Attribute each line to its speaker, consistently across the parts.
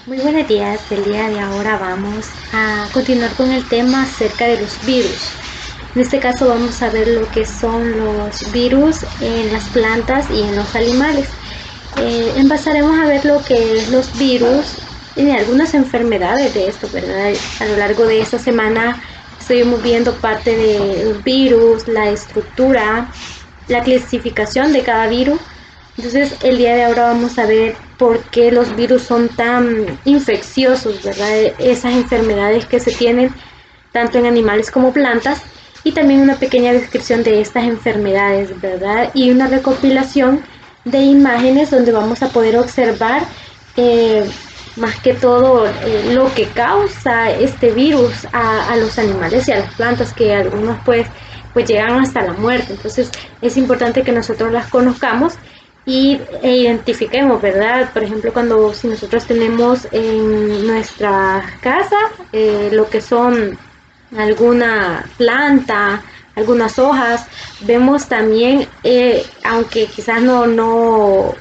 Speaker 1: Muy buenos días, el día de ahora vamos a continuar con el tema acerca de los virus. En este caso vamos a ver lo que son los virus en las plantas y en los animales. Empezaremos a ver lo que es los virus y algunas enfermedades de esto, ¿verdad? A lo largo de esta semana estuvimos viendo parte de los virus, la estructura, la clasificación de cada virus. Entonces, el día de ahora vamos a ver por qué los virus son tan infecciosos, ¿verdad? Esas enfermedades que se tienen tanto en animales como plantas, y también una pequeña descripción de estas enfermedades, ¿verdad? Y una recopilación de imágenes donde vamos a poder observar eh, más que todo lo que causa este virus a los animales y a las plantas, que algunos pues llegan hasta la muerte. Entonces es importante que nosotros las conozcamos e identifiquemos, ¿verdad? Por ejemplo, si nosotros tenemos en nuestra casa lo que son alguna planta, algunas hojas, vemos también, aunque quizás no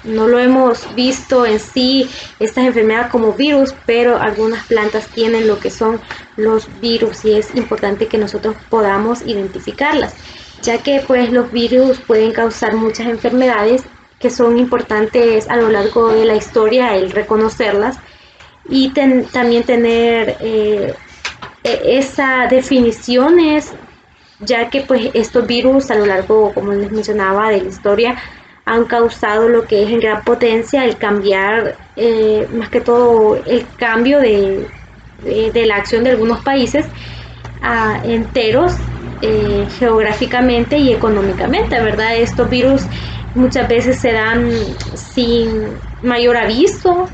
Speaker 1: lo hemos visto en sí, estas enfermedades como virus, pero algunas plantas tienen lo que son los virus y es importante que nosotros podamos identificarlas, ya que pues los virus pueden causar muchas enfermedades que son importantes a lo largo de la historia el reconocerlas y también tener esa definiciones, ya que pues estos virus a lo largo, como les mencionaba, de la historia han causado lo que es en gran potencia el cambiar, más que todo el cambio de la acción de algunos países enteros, geográficamente y económicamente, ¿verdad? Estos virus muchas veces se dan sin mayor aviso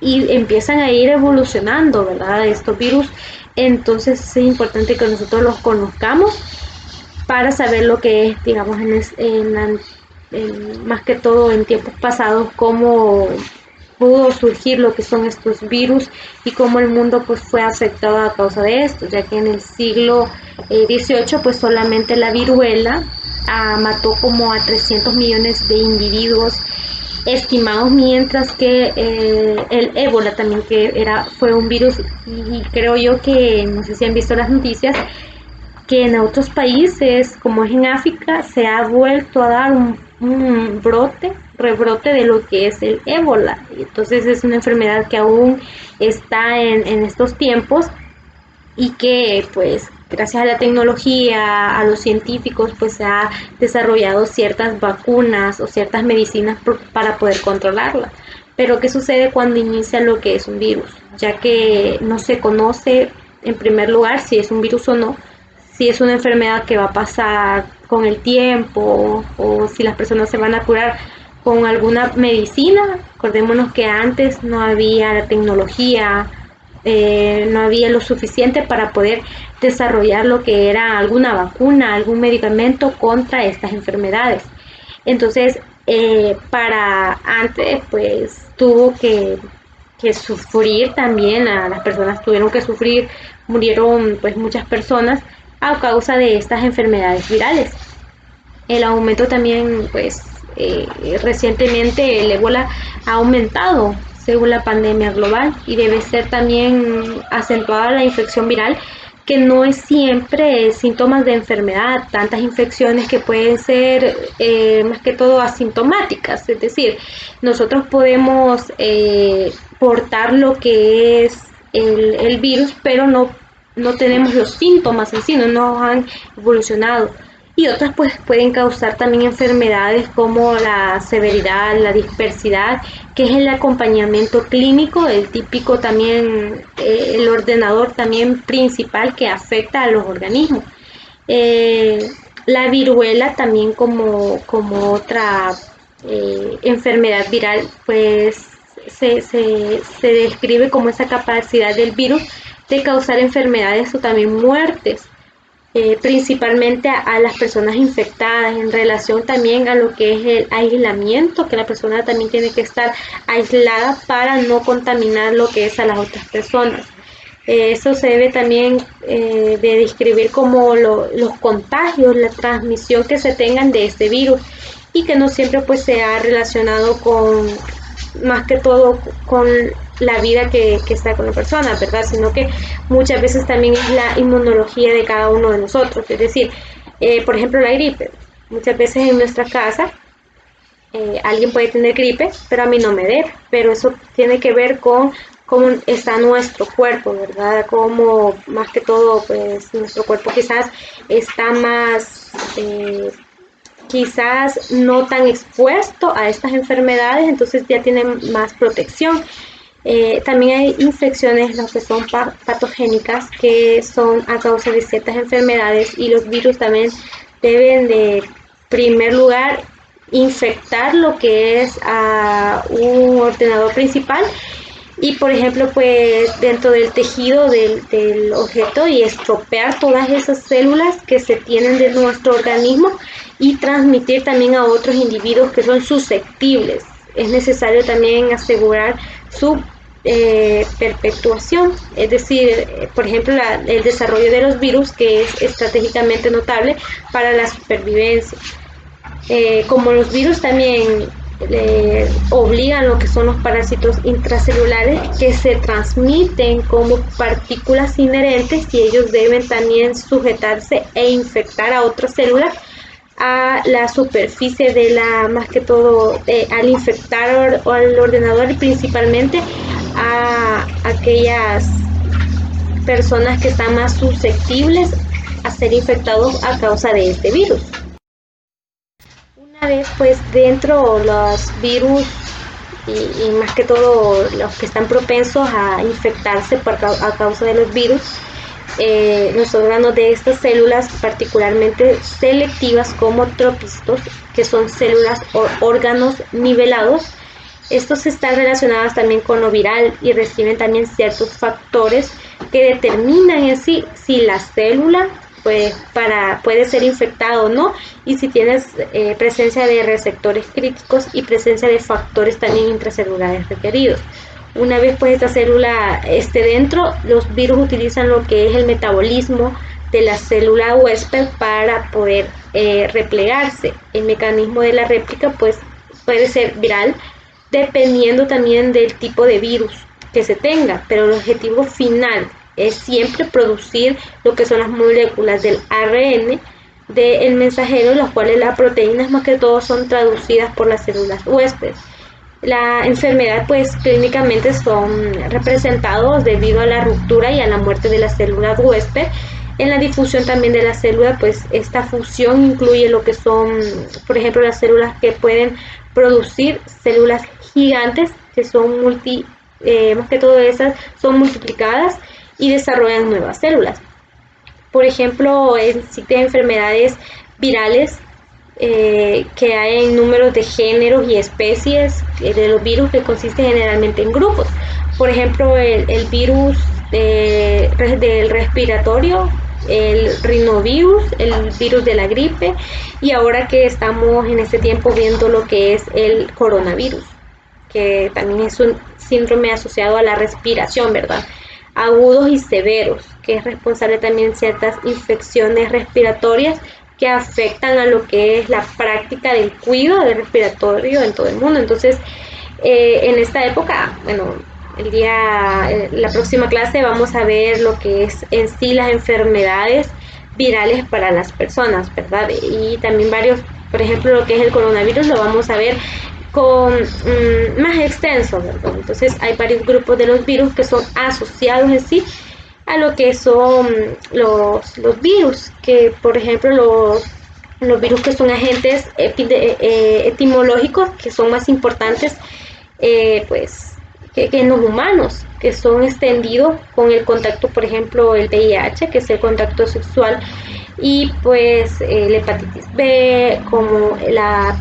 Speaker 1: y empiezan a ir evolucionando, ¿verdad? Estos virus, entonces es importante que nosotros los conozcamos para saber lo que es, digamos, más que todo en tiempos pasados, cómo pudo surgir lo que son estos virus y cómo el mundo pues fue afectado a causa de esto, ya que en el siglo XVIII pues solamente la viruela mató como a 300 millones de individuos estimados, mientras que el ébola también fue un virus, y creo yo que no sé si han visto las noticias que en otros países como es en África se ha vuelto a dar un rebrote de lo que es el ébola. Entonces es una enfermedad que aún está en estos tiempos y que pues gracias a la tecnología, a los científicos, pues se ha desarrollado ciertas vacunas o ciertas medicinas para poder controlarla. Pero ¿qué sucede cuando inicia lo que es un virus? Ya que no se conoce en primer lugar si es un virus o no, si es una enfermedad que va a pasar con el tiempo o si las personas se van a curar con alguna medicina. Acordémonos que antes no había la tecnología, no había lo suficiente para poder desarrollar lo que era alguna vacuna, algún medicamento contra estas enfermedades. Entonces, para antes, pues tuvo que sufrir también, a las personas tuvieron que sufrir, murieron pues muchas personas a causa de estas enfermedades virales. El aumento también, pues recientemente el ébola ha aumentado según la pandemia global y debe ser también acentuada la infección viral, que no es siempre síntomas de enfermedad, tantas infecciones que pueden ser más que todo asintomáticas, es decir, nosotros podemos portar lo que es el virus, pero no tenemos los síntomas en sí, no nos han evolucionado. Y otras pues pueden causar también enfermedades como la severidad, la dispersidad, que es el acompañamiento clínico, el típico también, el ordenador también principal que afecta a los organismos. La viruela también como otra enfermedad viral, pues se describe como esa capacidad del virus de causar enfermedades o también muertes, principalmente a las personas infectadas, en relación también a lo que es el aislamiento, que la persona también tiene que estar aislada para no contaminar lo que es a las otras personas. Eso se debe también de describir como los contagios, la transmisión que se tengan de este virus, y que no siempre pues se ha relacionado con, más que todo, con la vida que está con la persona, ¿verdad? Sino que muchas veces también es la inmunología de cada uno de nosotros. Es decir, por ejemplo, la gripe. Muchas veces en nuestra casa alguien puede tener gripe, pero a mí no me dé. Pero eso tiene que ver con cómo está nuestro cuerpo, ¿verdad? Como más que todo, pues nuestro cuerpo quizás está más... quizás no tan expuesto a estas enfermedades, entonces ya tienen más protección. También hay infecciones, lo que son patogénicas, que son a causa de ciertas enfermedades, y los virus también deben de primer lugar infectar lo que es a un ordenador principal y por ejemplo pues dentro del tejido del objeto y estropear todas esas células que se tienen de nuestro organismo y transmitir también a otros individuos que son susceptibles. Es necesario también asegurar su perpetuación, es decir, por ejemplo, el desarrollo de los virus, que es estratégicamente notable para la supervivencia. Como los virus también obligan lo que son los parásitos intracelulares que se transmiten como partículas inherentes, y ellos deben también sujetarse e infectar a otras células a la superficie de la, más que todo al infectar al ordenador, y principalmente a aquellas personas que están más susceptibles a ser infectados a causa de este virus. Una vez pues dentro los virus y más que todo los que están propensos a infectarse a causa de los virus, los órganos de estas células particularmente selectivas como tropistos, que son células o órganos nivelados, estos están relacionados también con lo viral y reciben también ciertos factores que determinan en sí si la célula pues puede ser infectada o no, y si tienes presencia de receptores críticos y presencia de factores también intracelulares requeridos. Una vez pues esta célula esté dentro, los virus utilizan lo que es el metabolismo de la célula huésped para poder replegarse. El mecanismo de la réplica pues puede ser viral dependiendo también del tipo de virus que se tenga, pero el objetivo final es siempre producir lo que son las moléculas del ARN del mensajero, los cuales las proteínas más que todo son traducidas por las células huéspedes. La enfermedad pues clínicamente son representados debido a la ruptura y a la muerte de las células huésped. En la difusión también de la célula, pues esta fusión incluye lo que son, por ejemplo, las células que pueden producir células gigantes, que son más que todo esas son multiplicadas y desarrollan nuevas células. Por ejemplo, existen enfermedades virales que hay en números de géneros y especies de los virus, que consisten generalmente en grupos. Por ejemplo, el virus del respiratorio, el rinovirus, el virus de la gripe, y ahora que estamos en este tiempo viendo lo que es el coronavirus, que también es un síndrome asociado a la respiración, ¿verdad? Agudos y severos, que es responsable también de ciertas infecciones respiratorias que afectan a lo que es la práctica del cuidado del respiratorio en todo el mundo. Entonces, en esta época, bueno, la próxima clase vamos a ver lo que es en sí las enfermedades virales para las personas, ¿verdad? Y también varios, por ejemplo, lo que es el coronavirus lo vamos a ver con más extenso, ¿verdad? Entonces hay varios grupos de los virus que son asociados en sí a lo que son los virus, que por ejemplo los virus que son agentes etimológicos, que son más importantes pues que en los humanos, que son extendidos con el contacto, por ejemplo el VIH, que es el contacto sexual, y pues la hepatitis B, como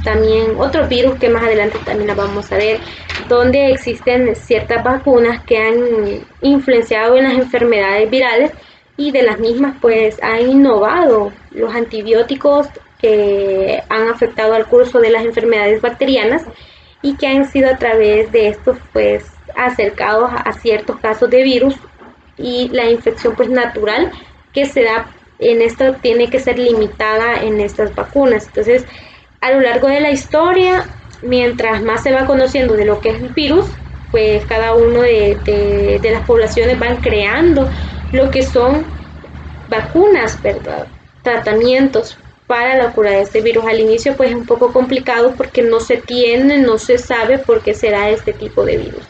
Speaker 1: también otros virus que más adelante también la vamos a ver, donde existen ciertas vacunas que han influenciado en las enfermedades virales, y de las mismas pues han innovado los antibióticos que han afectado al curso de las enfermedades bacterianas, y que han sido a través de estos pues acercados a ciertos casos de virus, y la infección pues natural que se da en esto tiene que ser limitada en estas vacunas. Entonces, a lo largo de la historia, mientras más se va conociendo de lo que es el virus, pues cada uno de las poblaciones van creando lo que son vacunas, ¿verdad? Tratamientos para la cura de este virus. Al inicio pues es un poco complicado porque no se sabe por qué será este tipo de virus.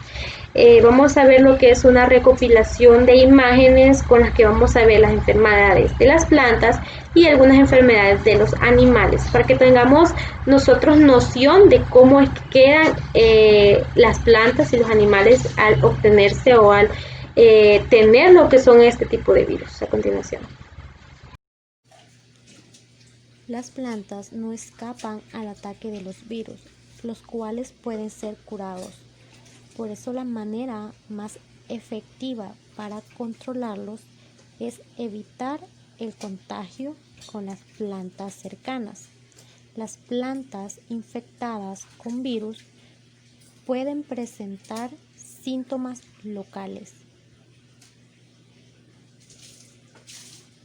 Speaker 1: Vamos a ver lo que es una recopilación de imágenes con las que vamos a ver las enfermedades de las plantas y algunas enfermedades de los animales, para que tengamos nosotros noción de cómo es que quedan las plantas y los animales al obtenerse o al tener lo que son este tipo de virus. A continuación.
Speaker 2: Las plantas no escapan al ataque de los virus, los cuales pueden ser curados. Por eso la manera más efectiva para controlarlos es evitar el contagio con las plantas cercanas. Las plantas infectadas con virus pueden presentar síntomas locales.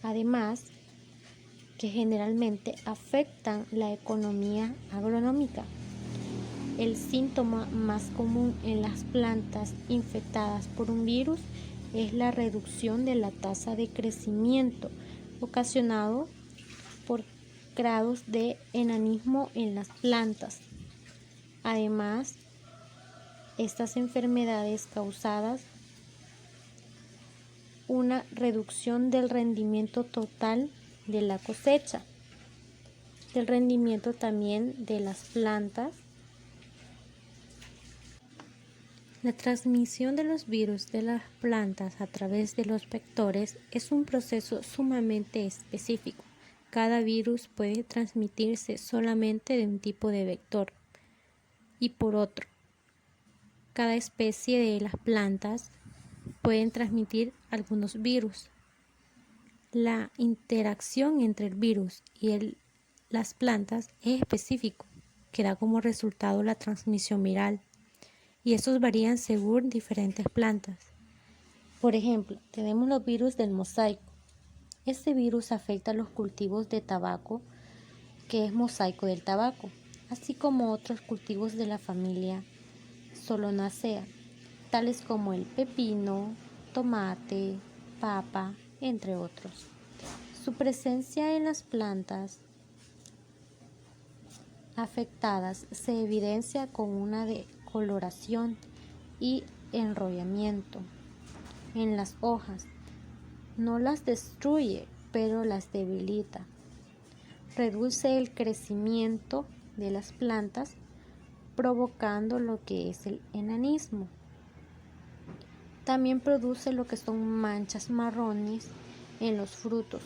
Speaker 2: Además, que generalmente afectan la economía agronómica. El síntoma más común en las plantas infectadas por un virus es la reducción de la tasa de crecimiento ocasionado por grados de enanismo en las plantas. Además, estas enfermedades causadas una reducción del rendimiento total de la cosecha, del rendimiento también de las plantas. La transmisión de los virus de las plantas a través de los vectores es un proceso sumamente específico. Cada virus puede transmitirse solamente de un tipo de vector y por otro. Cada especie de las plantas pueden transmitir algunos virus. La interacción entre el virus y las plantas es específico, que da como resultado la transmisión viral, y estos varían según diferentes plantas. Por ejemplo, tenemos los virus del mosaico. Este virus afecta a los cultivos de tabaco, que es mosaico del tabaco, así como otros cultivos de la familia Solanaceae, tales como el pepino, tomate, papa, entre otros. Su presencia en las plantas afectadas se evidencia con una decoloración y enrollamiento en las hojas. No las destruye, pero las debilita. Reduce el crecimiento de las plantas, provocando lo que es el enanismo. También produce lo que son manchas marrones en los frutos,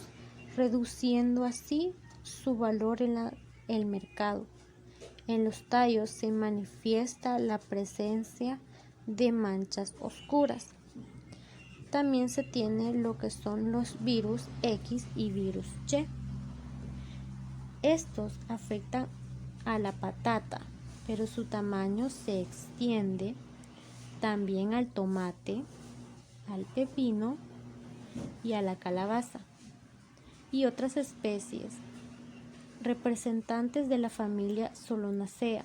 Speaker 2: reduciendo así su valor en el mercado. En los tallos se manifiesta la presencia de manchas oscuras. También se tiene lo que son los virus X y virus Y. Estos afectan a la patata, pero su tamaño se extiende también al tomate, al pepino y a la calabaza y otras especies representantes de la familia Solanaceae.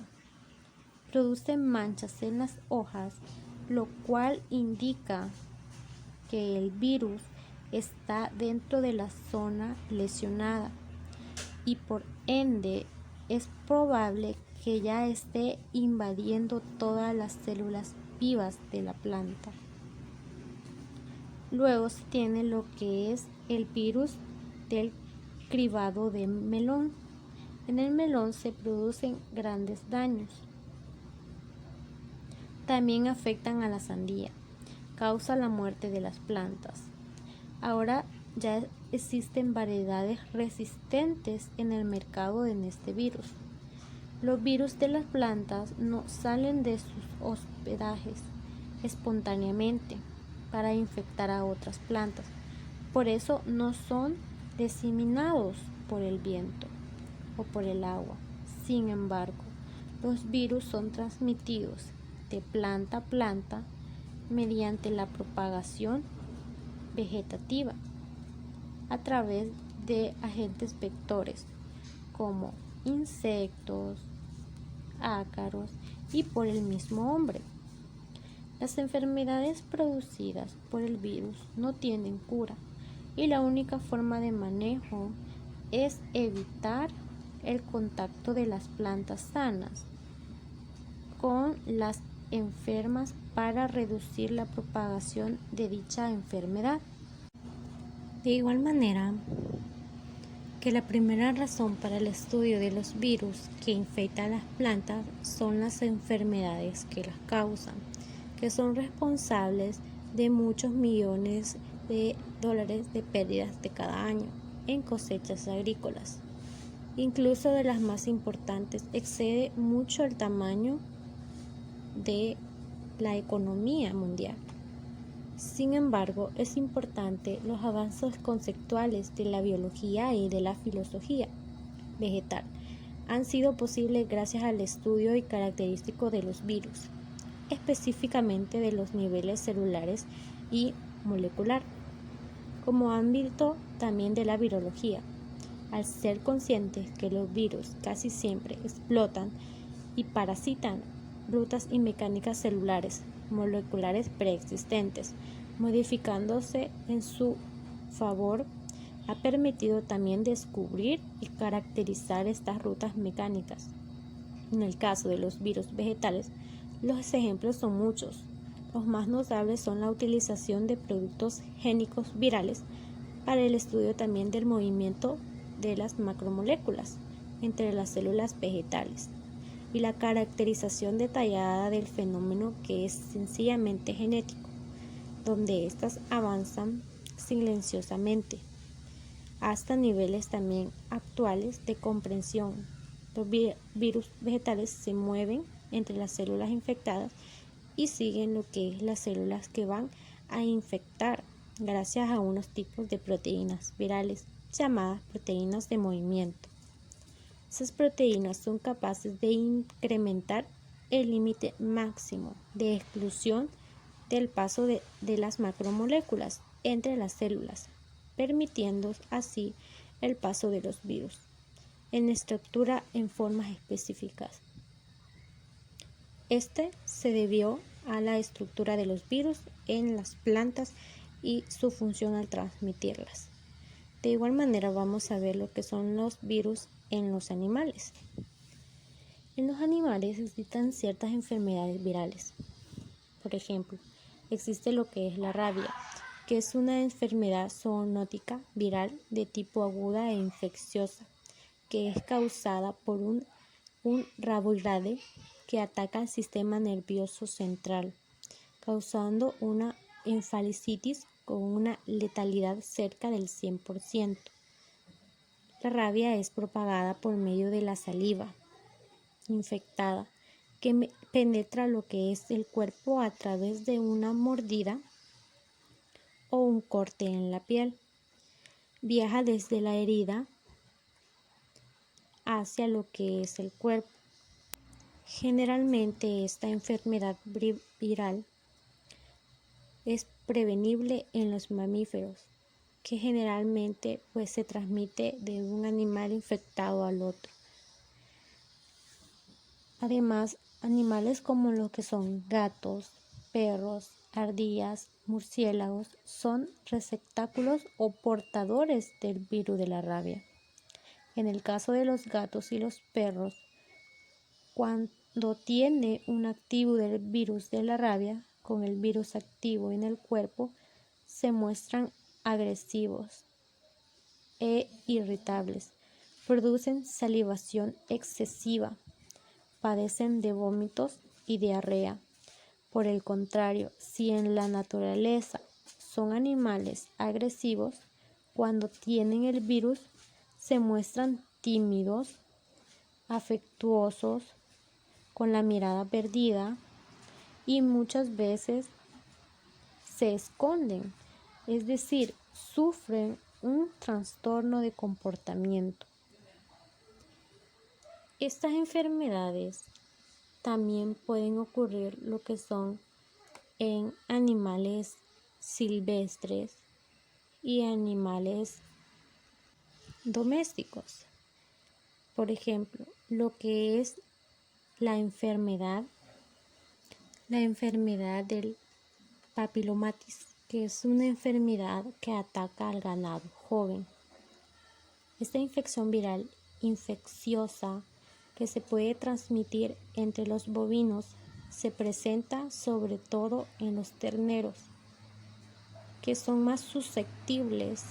Speaker 2: Producen manchas en las hojas, lo cual indica que el virus está dentro de la zona lesionada y por ende es probable que ya esté invadiendo todas las células vivas de la planta. Luego se tiene lo que es el virus del cribado de melón. En el melón se producen grandes daños. También afectan a la sandía, causa la muerte de las plantas. Ahora ya existen variedades resistentes en el mercado en este virus. Los virus de las plantas no salen de sus hospedajes espontáneamente para infectar a otras plantas. Por eso no son diseminados por el viento o por el agua. Sin embargo, los virus son transmitidos de planta a planta mediante la propagación vegetativa a través de agentes vectores como insectos, ácaros y por el mismo hombre. Las enfermedades producidas por el virus no tienen cura y la única forma de manejo es evitar el contacto de las plantas sanas con las enfermas para reducir la propagación de dicha enfermedad. De igual manera, que la primera razón para el estudio de los virus que infectan las plantas son las enfermedades que las causan, que son responsables de muchos millones de dólares de pérdidas de cada año en cosechas agrícolas. Incluso de las más importantes, excede mucho el tamaño de la economía mundial. Sin embargo, es importante los avances conceptuales de la biología y de la filosofía vegetal han sido posibles gracias al estudio y característico de los virus, específicamente de los niveles celulares y molecular, como ámbito también de la virología. Al ser conscientes que los virus casi siempre explotan y parasitan rutas y mecánicas celulares moleculares preexistentes, modificándose en su favor, ha permitido también descubrir y caracterizar estas rutas mecánicas. En el caso de los virus vegetales, los ejemplos son muchos. Los más notables son la utilización de productos génicos virales para el estudio también del movimiento de las macromoléculas entre las células vegetales y la caracterización detallada del fenómeno que es sencillamente genético, donde éstas avanzan silenciosamente hasta niveles también actuales de comprensión. Los virus vegetales se mueven entre las células infectadas y siguen lo que es las células que van a infectar gracias a unos tipos de proteínas virales llamadas proteínas de movimiento. Esas proteínas son capaces de incrementar el límite máximo de exclusión del paso de las macromoléculas entre las células, permitiendo así el paso de los virus en estructura en formas específicas. Este se debió a la estructura de los virus en las plantas y su función al transmitirlas. De igual manera vamos a ver lo que son los virus en los animales. En los animales existen ciertas enfermedades virales. Por ejemplo, existe lo que es la rabia, que es una enfermedad zoonótica viral de tipo aguda e infecciosa, que es causada por un rabioide que ataca al sistema nervioso central, causando una encefalitis con una letalidad cerca del 100%. La rabia es propagada por medio de la saliva infectada que penetra lo que es el cuerpo a través de una mordida o un corte en la piel. Viaja desde la herida hacia lo que es el cuerpo. Generalmente esta enfermedad viral es prevenible en los mamíferos, que generalmente se transmite de un animal infectado al otro. Además, animales como los que son gatos, perros, ardillas, murciélagos son receptáculos o portadores del virus de la rabia. En el caso de los gatos y los perros, cuando tiene un activo del virus de la rabia con el virus activo en el cuerpo, se muestran agresivos e irritables, producen salivación excesiva, padecen de vómitos y diarrea. Por el contrario, si en la naturaleza son animales agresivos, cuando tienen el virus se muestran tímidos, afectuosos, con la mirada perdida y muchas veces se esconden, es decir, sufren un trastorno de comportamiento. Estas enfermedades también pueden ocurrir lo que son en animales silvestres y animales domésticos. Por ejemplo, lo que es la enfermedad La enfermedad del papilomatis, que es una enfermedad que ataca al ganado joven. Esta infección viral infecciosa que se puede transmitir entre los bovinos se presenta sobre todo en los terneros, que son más susceptibles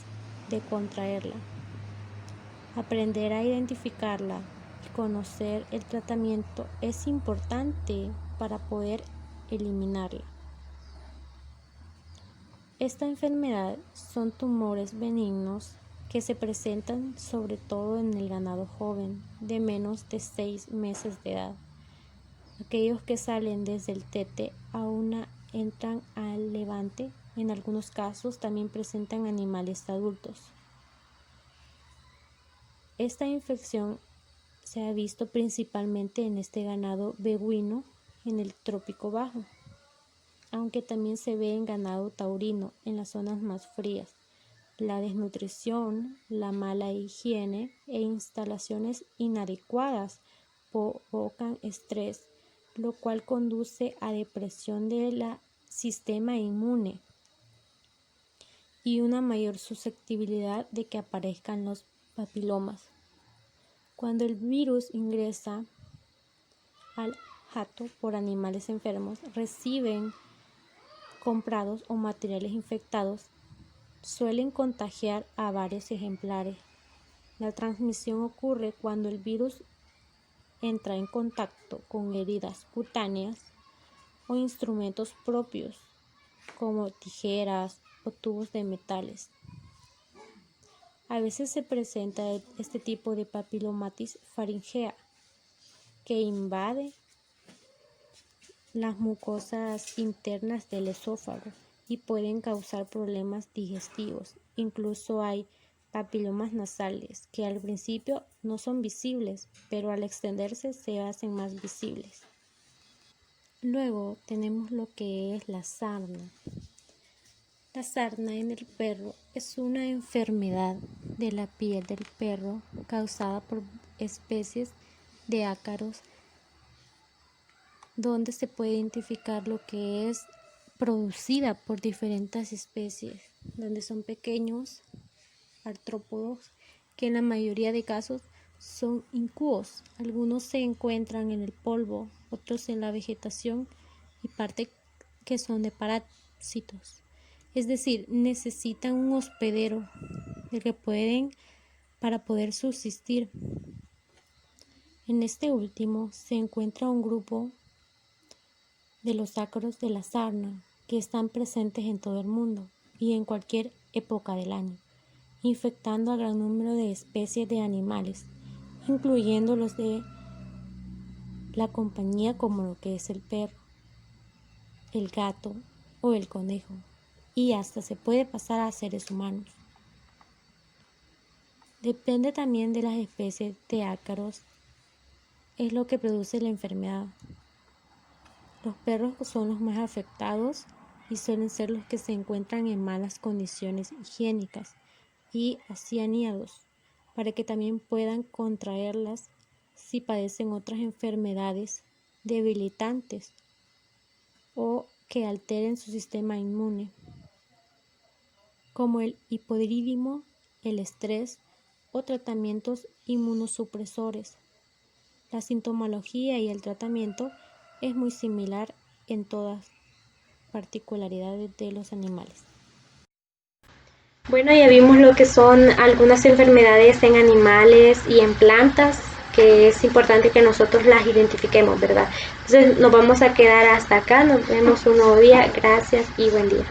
Speaker 2: de contraerla. Aprender a identificarla y conocer el tratamiento es importante para poder eliminarla. Esta enfermedad son tumores benignos que se presentan sobre todo en el ganado joven de menos de 6 meses de edad. Aquellos que salen desde el tete aún entran al levante, en algunos casos también presentan animales adultos. Esta infección se ha visto principalmente en este ganado beguino en el trópico bajo, aunque también se ve en ganado taurino en las zonas más frías. La desnutrición, la mala higiene e instalaciones inadecuadas provocan estrés, lo cual conduce a depresión del sistema inmune y una mayor susceptibilidad de que aparezcan los papilomas. Cuando el virus ingresa al hato por animales enfermos, reciben comprados o materiales infectados, suelen contagiar a varios ejemplares. La transmisión ocurre cuando el virus entra en contacto con heridas cutáneas o instrumentos propios, como tijeras o tubos de metales. A veces se presenta este tipo de papilomatis faringea, que invade las mucosas internas del esófago y pueden causar problemas digestivos. Incluso hay papilomas nasales que al principio no son visibles, pero al extenderse se hacen más visibles. Luego tenemos lo que es la sarna. La sarna en el perro es una enfermedad de la piel del perro causada por especies de ácaros, donde se puede identificar lo que es producida por diferentes especies, donde son pequeños artrópodos que en la mayoría de casos son incuos. Algunos se encuentran en el polvo, otros en la vegetación y parte que son de parásitos. Es decir, necesitan un hospedero del que pueden para poder subsistir. En este último se encuentra un grupo de los ácaros de la sarna que están presentes en todo el mundo y en cualquier época del año, infectando a gran número de especies de animales, incluyendo los de la compañía como lo que es el perro, el gato o el conejo, y hasta se puede pasar a seres humanos. Depende también de las especies de ácaros, es lo que produce la enfermedad. Los perros son los más afectados y suelen ser los que se encuentran en malas condiciones higiénicas y hacinamiados, para que también puedan contraerlas si padecen otras enfermedades debilitantes o que alteren su sistema inmune, como el hipotidismo, el estrés o tratamientos inmunosupresores. La sintomología y el tratamiento es muy similar en todas particularidades de los animales.
Speaker 1: Bueno, ya vimos lo que son algunas enfermedades en animales y en plantas, que es importante que nosotros las identifiquemos, ¿verdad? Entonces nos vamos a quedar hasta acá, nos vemos un nuevo día, gracias y buen día.